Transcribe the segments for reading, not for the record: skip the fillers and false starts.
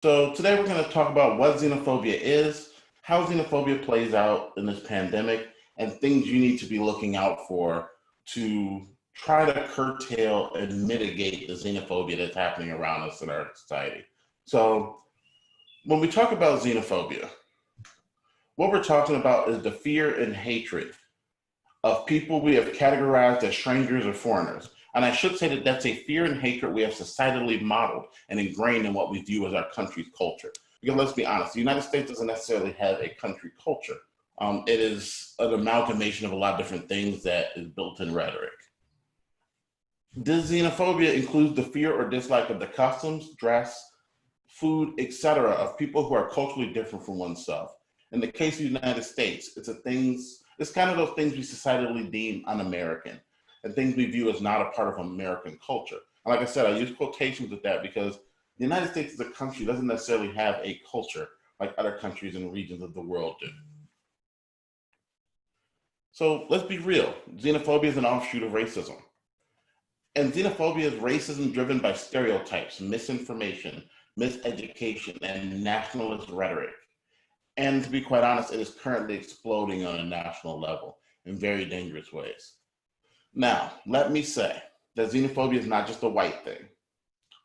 So today we're going to talk about what xenophobia is, how xenophobia plays out in this pandemic, and things you need to be looking out for to try to curtail and mitigate the xenophobia that's happening around us in our society. So when we talk about xenophobia, what we're talking about is the fear and hatred of people we have categorized as strangers or foreigners. And I should say that that's a fear and hatred we have societally modeled and ingrained in what we view as our country's culture. Because let's be honest, the United States doesn't necessarily have a country culture. It is an amalgamation of a lot of different things that is built in rhetoric. This xenophobia includes the fear or dislike of the customs, dress, food, etc. of people who are culturally different from oneself. In the case of the United States, it's kind of those things we societally deem un-American and things we view as not a part of American culture. And like I said, I use quotations with that because the United States as a country doesn't necessarily have a culture like other countries and regions of the world do. So let's be real. Xenophobia is an offshoot of racism. And xenophobia is racism driven by stereotypes, misinformation, miseducation, and nationalist rhetoric. And to be quite honest, it is currently exploding on a national level in very dangerous ways. Now, let me say that xenophobia is not just a white thing.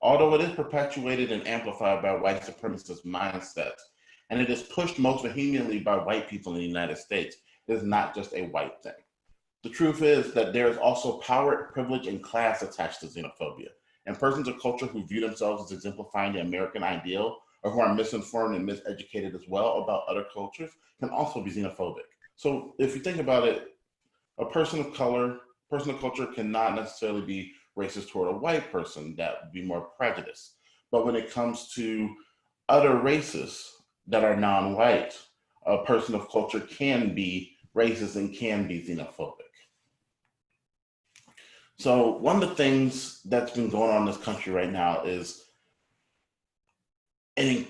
Although it is perpetuated and amplified by white supremacist mindsets, and it is pushed most vehemently by white people in the United States, it is not just a white thing. The truth is that there is also power, privilege, and class attached to xenophobia, and persons of culture who view themselves as exemplifying the American ideal or who are misinformed and miseducated as well about other cultures can also be xenophobic. So if you think about it, a person of culture cannot necessarily be racist toward a white person. That would be more prejudice. But when it comes to other races that are non-white, a person of culture can be racist and can be xenophobic. So one of the things that's been going on in this country right now is a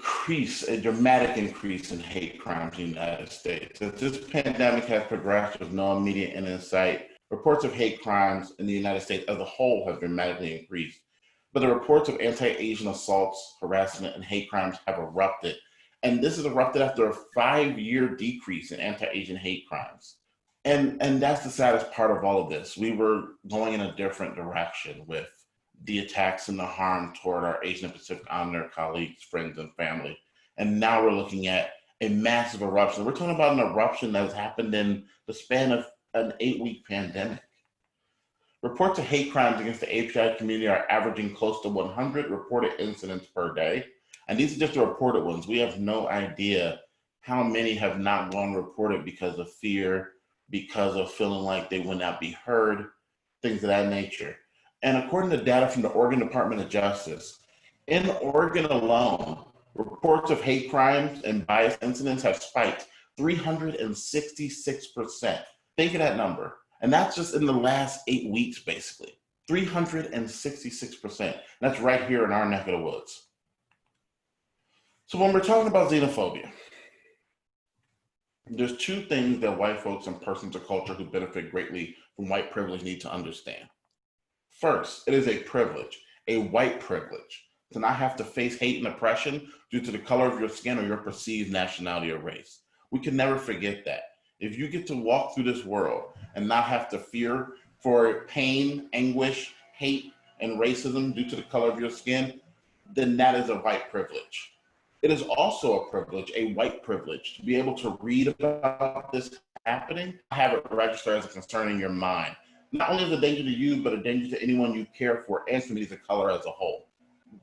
dramatic increase in hate crimes in the United States. As this pandemic has progressed with no immediate end in sight, reports of hate crimes in the United States as a whole have dramatically increased. But the reports of anti-Asian assaults, harassment, and hate crimes have erupted. And this has erupted after a 5-year decrease in anti-Asian hate crimes. And that's the saddest part of all of this. We were going in a different direction with the attacks and the harm toward our Asian and Pacific Islander colleagues, friends, and family. And now we're looking at a massive eruption. We're talking about an eruption that has happened in the span of an 8-week pandemic. Reports of hate crimes against the API community are averaging close to 100 reported incidents per day. And these are just the reported ones. We have no idea how many have not gone reported because of fear, because of feeling like they would not be heard, things of that nature. And according to data from the Oregon Department of Justice, in Oregon alone, reports of hate crimes and bias incidents have spiked 366%. Think of that number. And that's just in the last 8 weeks, basically. 366%. That's right here in our neck of the woods. So when we're talking about xenophobia, there's two things that white folks and persons of culture who benefit greatly from white privilege need to understand. First, it is a privilege, a white privilege, to not have to face hate and oppression due to the color of your skin or your perceived nationality or race. We can never forget that. If you get to walk through this world and not have to fear for pain, anguish, hate, and racism due to the color of your skin, then that is a white privilege. It is also a privilege, a white privilege, to be able to read about this happening, have it register as a concern in your mind. Not only is it a danger to you, but a danger to anyone you care for and communities of color as a whole.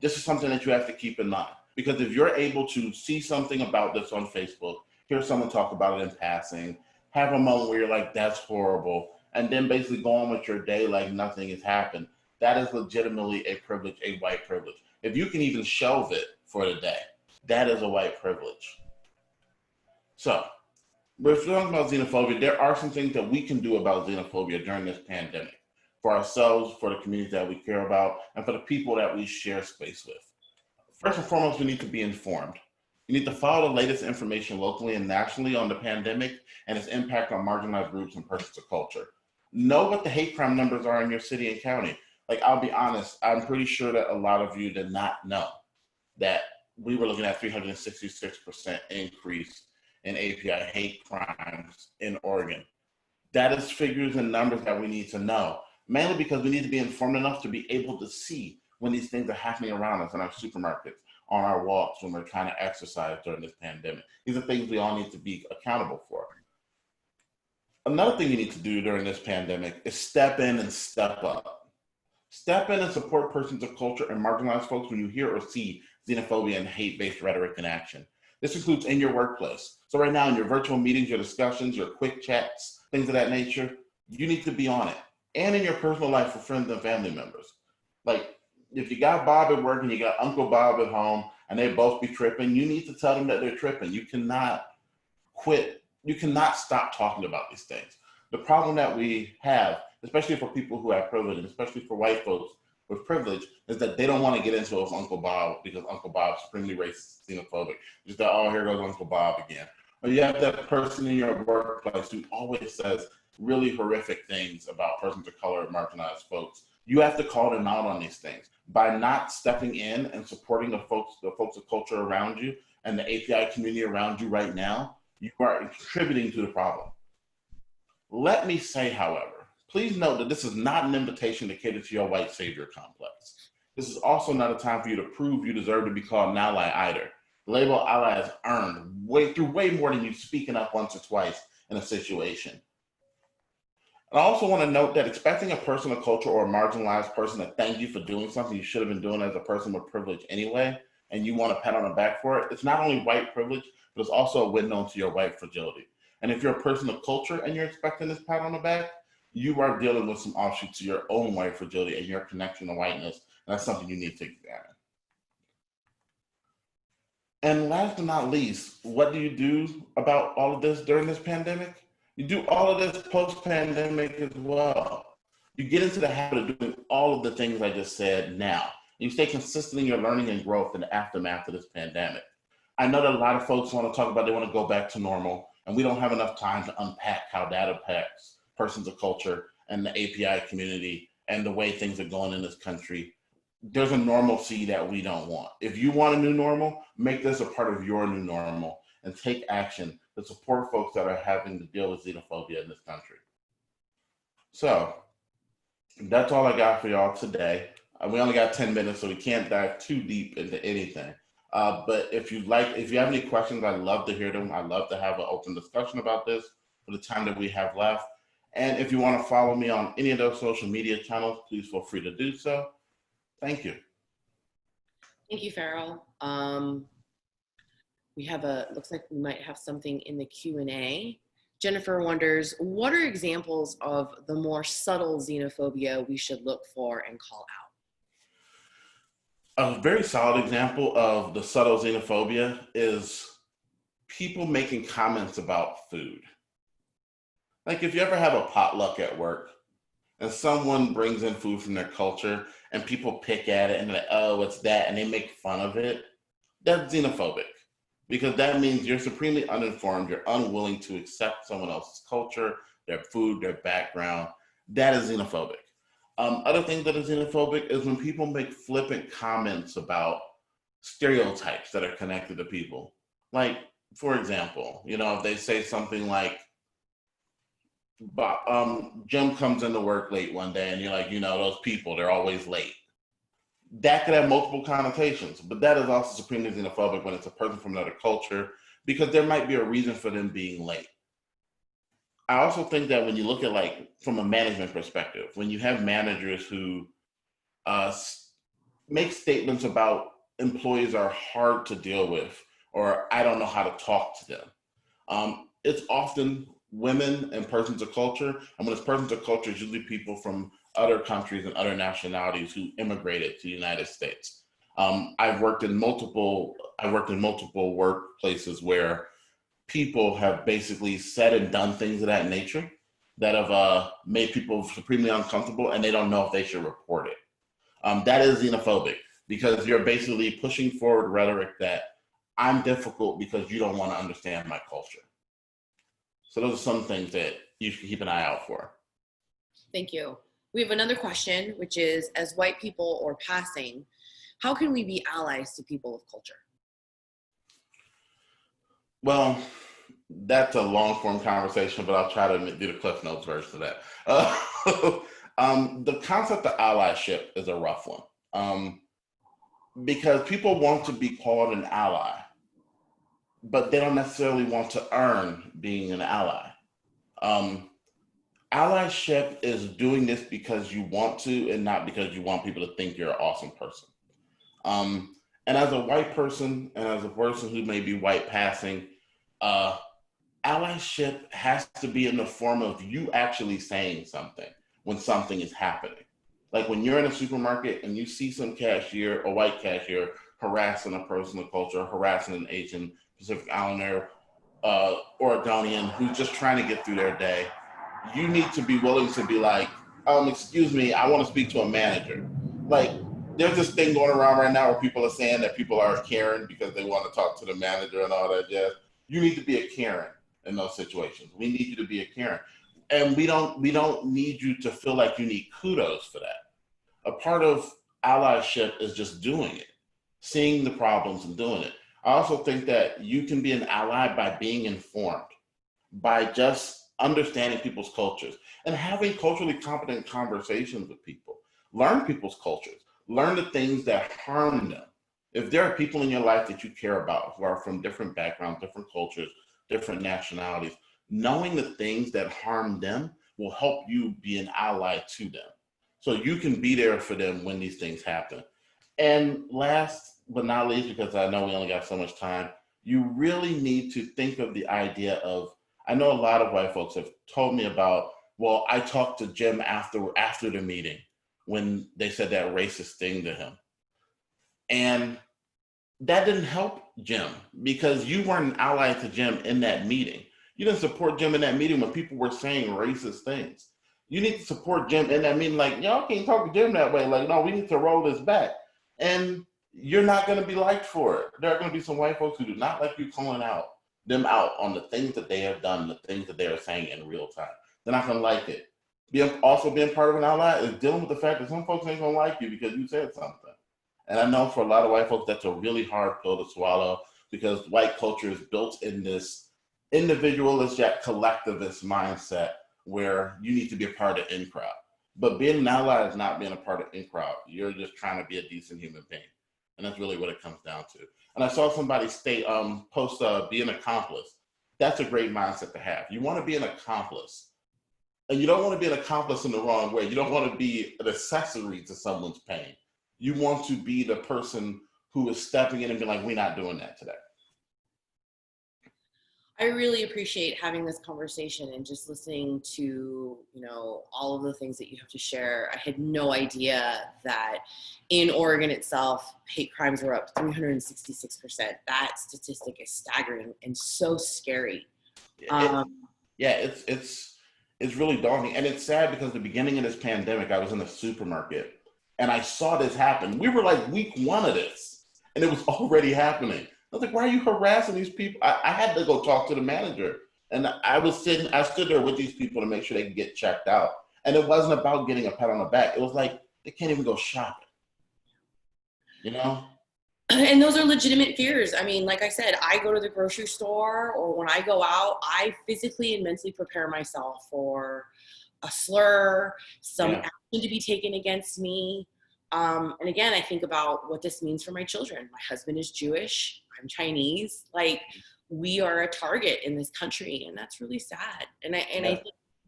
This is something that you have to keep in mind, because if you're able to see something about this on Facebook, hear someone talk about it in passing, have a moment where you're like, that's horrible, and then basically go on with your day like nothing has happened, that is legitimately a privilege, a white privilege. If you can even shelve it for the day, that is a white privilege. So, if we're talking about xenophobia, there are some things that we can do about xenophobia during this pandemic for ourselves, for the communities that we care about, and for the people that we share space with. First and foremost, we need to be informed. You need to follow the latest information locally and nationally on the pandemic and its impact on marginalized groups and persons of culture. Know what the hate crime numbers are in your city and county. Like, I'll be honest, I'm pretty sure that a lot of you did not know that we were looking at 366% increase in API hate crimes in Oregon. That is figures and numbers that we need to know, mainly because we need to be informed enough to be able to see when these things are happening around us in our supermarkets, on our walks, when we're trying to exercise during this pandemic. These are things we all need to be accountable for. Another thing you need to do during this pandemic is step in and step up. Step in and support persons of culture and marginalized folks when you hear or see xenophobia and hate-based rhetoric in action. This includes in your workplace. So right now in your virtual meetings, your discussions, your quick chats, things of that nature, you need to be on it. And in your personal life with friends and family members. Like, if you got Bob at work and you got Uncle Bob at home and they both be tripping, you need to tell them that they're tripping. You cannot quit. You cannot stop talking about these things. The problem that we have, especially for people who have privilege, and especially for white folks with privilege, is that they don't want to get into it with Uncle Bob because Uncle Bob's extremely racist, xenophobic. Just that, oh, here goes Uncle Bob again. Or you have that person in your workplace who always says really horrific things about persons of color and marginalized folks. You have to call them out on these things. By not stepping in and supporting the folks of culture around you and the API community around you right now, you are contributing to the problem. Let me say, however, please note that this is not an invitation to cater to your white savior complex. This is also not a time for you to prove you deserve to be called an ally either. The label ally is earned way more than you speaking up once or twice in a situation. And I also want to note that expecting a person of culture or a marginalized person to thank you for doing something you should have been doing as a person with privilege anyway, and you want a pat on the back for it, it's not only white privilege, but it's also a window into your white fragility. And if you're a person of culture and you're expecting this pat on the back, you are dealing with some offshoots to your own white fragility and your connection to whiteness. And that's something you need to examine. And last but not least, what do you do about all of this during this pandemic? You do all of this post-pandemic as well. You get into the habit of doing all of the things I just said now. You stay consistent in your learning and growth in the aftermath of this pandemic. I know that a lot of folks want to talk about they want to go back to normal, and we don't have enough time to unpack how that impacts persons of culture and the API community and the way things are going in this country. There's a normalcy that we don't want. If you want a new normal, make this a part of your new normal and take action to support folks that are having to deal with xenophobia in this country. So that's all I got for y'all today. We only got 10 minutes, so we can't dive too deep into anything. But if you have any questions, I'd love to hear them. I'd love to have an open discussion about this for the time that we have left. And if you want to follow me on any of those social media channels, please feel free to do so. Thank you. Thank you, Pharoah. Looks like we might have something in the Q&A. Jennifer wonders, what are examples of the more subtle xenophobia we should look for and call out? A very solid example of the subtle xenophobia is people making comments about food. Like if you ever have a potluck at work and someone brings in food from their culture and people pick at it and they're like, oh, what's that? And they make fun of it, that's xenophobic. Because that means you're supremely uninformed, you're unwilling to accept someone else's culture, their food, their background. That is xenophobic. Other things that are xenophobic is when people make flippant comments about stereotypes that are connected to people. Like, for example, if they say something like, Jim comes into work late one day and you're like, those people, they're always late. That could have multiple connotations, but that is also supremely xenophobic when it's a person from another culture, because there might be a reason for them being late. I also think that when you look at from a management perspective, when you have managers who make statements about employees are hard to deal with, or I don't know how to talk to them, it's often women and persons of culture. And when it's persons of culture, it's usually people from other countries and other nationalities who immigrated to the United States. I've worked in multiple workplaces where people have basically said and done things of that nature that have made people supremely uncomfortable, and they don't know if they should report it. That is xenophobic, because you're basically pushing forward rhetoric that I'm difficult because you don't want to understand my culture. So those are some things that you should keep an eye out for. Thank you. We have another question, which is, as white people or passing, how can we be allies to people of culture? Well, that's a long form conversation, but I'll try to do the Cliff Notes version of that. The concept of allyship is a rough one, because people want to be called an ally, but they don't necessarily want to earn being an ally. Um, Allyship is doing this because you want to and not because you want people to think you're an awesome person. Um, and as a white person and as a person who may be white passing, uh, allyship has to be in the form of you actually saying something when something is happening. Like when you're in a supermarket and you see some cashier, a white cashier, harassing a person of culture, harassing an Asian, Pacific Islander, Oregonian who's just trying to get through their day, you need to be willing to be like, excuse me, I want to speak to a manager. Like, there's this thing going around right now where people are saying that people are Karen because they want to talk to the manager and all that jazz. You need to be a Karen in those situations. We need you to be a Karen. And we don't need you to feel like you need kudos for that. A part of allyship is just doing it, seeing the problems and doing it. I also think that you can be an ally by being informed, by just understanding people's cultures and having culturally competent conversations with people. Learn people's cultures, learn the things that harm them. If there are people in your life that you care about who are from different backgrounds, different cultures, different nationalities, knowing the things that harm them will help you be an ally to them. So you can be there for them when these things happen. And last but not least, because I know we only got so much time, you really need to think of the idea of, I know a lot of white folks have told me about, well, I talked to Jim after the meeting when they said that racist thing to him. And that didn't help Jim because you weren't an ally to Jim in that meeting. You didn't support Jim in that meeting when people were saying racist things. You need to support Jim in that meeting, like, y'all can't talk to Jim that way. Like, no, we need to roll this back. And you're not going to be liked for it. There are going to be some white folks who do not like you calling them out on the things that they have done, the things that they are saying in real time. They're not going to like it. Also being part of an ally is dealing with the fact that some folks ain't going to like you because you said something. And I know for a lot of white folks, that's a really hard pill to swallow because white culture is built in this individualist yet collectivist mindset where you need to be a part of in crowd. But being an ally is not being a part of in crowd. You're just trying to be a decent human being. And that's really what it comes down to. And I saw somebody post be an accomplice. That's a great mindset to have. You want to be an accomplice. And you don't want to be an accomplice in the wrong way. You don't want to be an accessory to someone's pain. You want to be the person who is stepping in and being like, we're not doing that today. I really appreciate having this conversation and just listening to, all of the things that you have to share. I had no idea that in Oregon itself, hate crimes were up 366%. That statistic is staggering and so scary. It's really daunting. And it's sad because at the beginning of this pandemic, I was in the supermarket and I saw this happen. We were like week 1 of this and it was already happening. I was like, why are you harassing these people? I had to go talk to the manager. And I stood there with these people to make sure they could get checked out. And it wasn't about getting a pat on the back. It was like, they can't even go shopping, And those are legitimate fears. I mean, like I said, I go to the grocery store or when I go out, I physically and mentally prepare myself for a slur, some action to be taken against me. And again, I think about what this means for my children. My husband is Jewish. I'm Chinese. Like, we are a target in this country, and that's really sad. And I think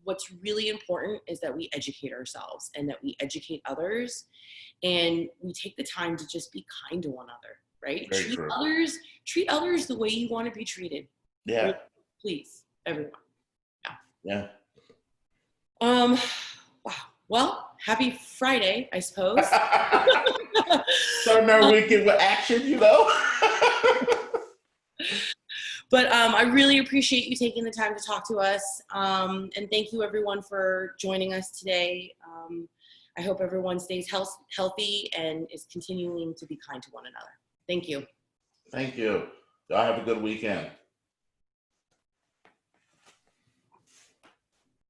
what's really important is that we educate ourselves and that we educate others, and we take the time to just be kind to one another, right? Treat others the way you want to be treated. Yeah. Please, everyone. Yeah. Wow. Well, happy Friday, I suppose. Starting our weekend with action, But I really appreciate you taking the time to talk to us. And thank you, everyone, for joining us today. I hope everyone stays healthy and is continuing to be kind to one another. Thank you. Thank you. Y'all have a good weekend.